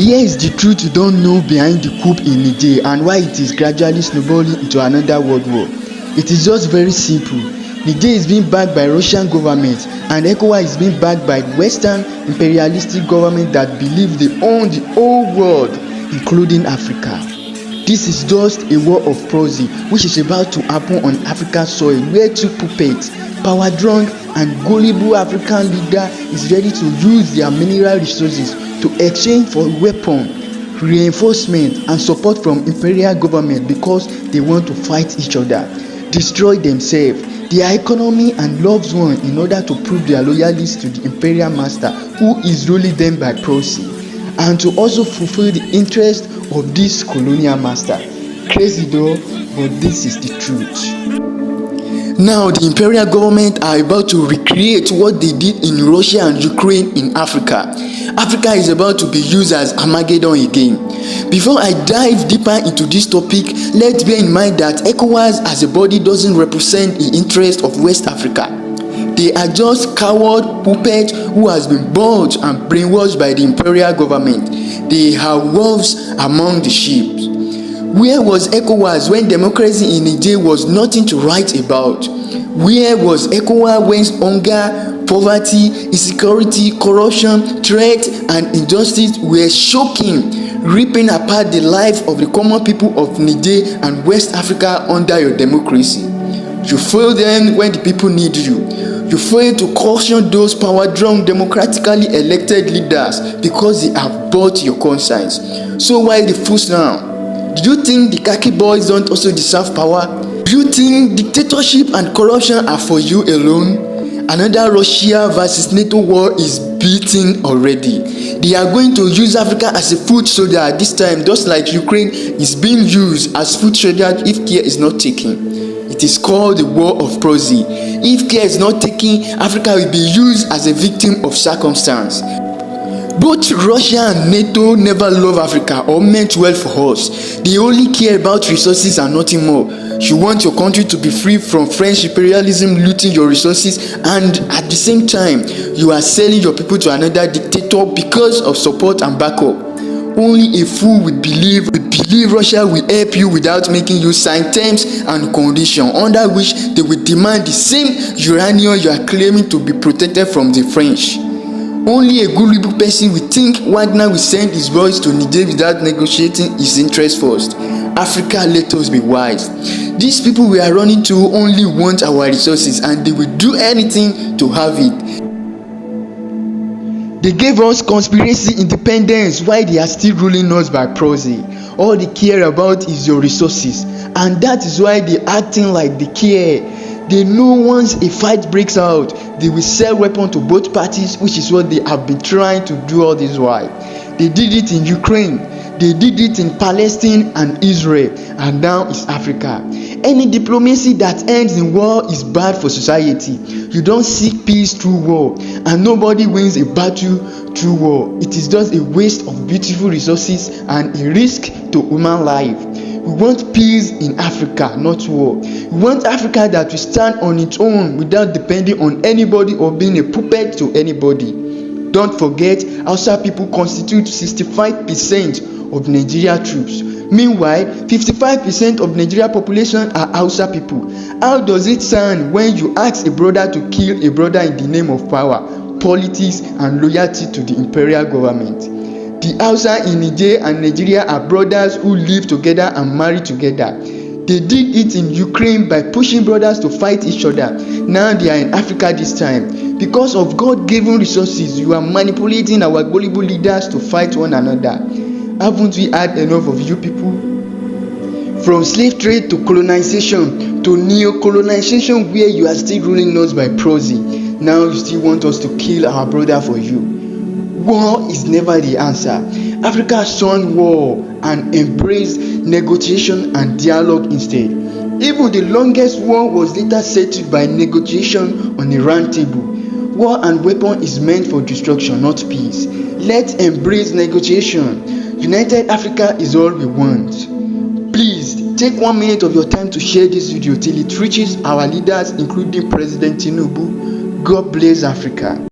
Here is the truth you don't know behind the coup in Niger and why it is gradually snowballing into another world war. It is just very simple. Niger is being backed by Russian government and ECOWAS is being backed by Western imperialistic government that believe they own the whole world, including Africa. This is just a war of proxy which is about to happen on African soil where two puppets, power-drunk and gullible African leader is ready to use their mineral resources to exchange for weapons, reinforcement and support from imperial government because they want to fight each other, destroy themselves, their economy and loved ones in order to prove their loyalty to the imperial master who is ruling them by proxy, and to also fulfill the interest of this colonial master. Crazy though, but this is the truth. Now the imperial government are about to recreate what they did in Russia and Ukraine in Africa. Africa is about to be used as Armageddon again. Before I dive deeper into this topic, let's bear in mind that ECOWAS as a body doesn't represent the interest of West Africa. They are just coward puppets who has been bought and brainwashed by the imperial government. They are wolves among the sheep. Where was ECOWAS when democracy in Niger was nothing to write about? Where was ECOWAS when hunger, poverty, insecurity, corruption, threat and injustice were shocking, ripping apart the life of the common people of Niger and West Africa under your democracy? You failed them when the people need you. You failed to caution those power-drunk democratically elected leaders because they have bought your conscience. So why the fools now? Do you think the khaki boys don't also deserve power? Do you think dictatorship and corruption are for you alone? Another Russia versus NATO war is beaten already. They are going to use Africa as a foot soldier this time, just like Ukraine is being used as foot soldier if care is not taken. It is called the war of proxy. If care is not taken, Africa will be used as a victim of circumstance. Both Russia and NATO never love Africa or meant well for us. They only care about resources and nothing more. You want your country to be free from French imperialism looting your resources, and at the same time, you are selling your people to another dictator because of support and backup. Only a fool would believe Russia will help you without making you sign terms and conditions under which they will demand the same uranium you are claiming to be protected from the French. Only a gullible person will think Wagner will send his boys to Niger without negotiating his interests first. Africa, let us be wise. These people we are running to only want our resources and they will do anything to have it. They gave us conspiracy independence while they are still ruling us by proxy. All they care about is your resources, and that is why they are acting like they care. They know once a fight breaks out, they will sell weapons to both parties, which is what they have been trying to do all this while. They did it in Ukraine, they did it in Palestine and Israel, and now it's Africa. Any diplomacy that ends in war is bad for society. You don't seek peace through war, and nobody wins a battle through war. It is just a waste of beautiful resources and a risk to human life. We want peace in Africa, not war. We want Africa that will stand on its own without depending on anybody or being a puppet to anybody. Don't forget, Hausa people constitute 65% of Nigeria troops. Meanwhile, 55% of Nigeria population are Hausa people. How does it sound when you ask a brother to kill a brother in the name of power, politics, and loyalty to the imperial government? The Hausa in Niger and Nigeria are brothers who live together and marry together. They did it in Ukraine by pushing brothers to fight each other. Now they are in Africa this time. Because of God-given resources, you are manipulating our gullible leaders to fight one another. Haven't we had enough of you people? From slave trade to colonization to neo-colonization where you are still ruling us by proxy. Now you still want us to kill our brother for you. War is never the answer. Africa shunned war and embraced negotiation and dialogue instead. Even the longest war was later settled by negotiation on a round table. War and weapon is meant for destruction, not peace. Let's embrace negotiation. United Africa is all we want. Please take 1 minute of your time to share this video till it reaches our leaders, including President Tinubu. God bless Africa.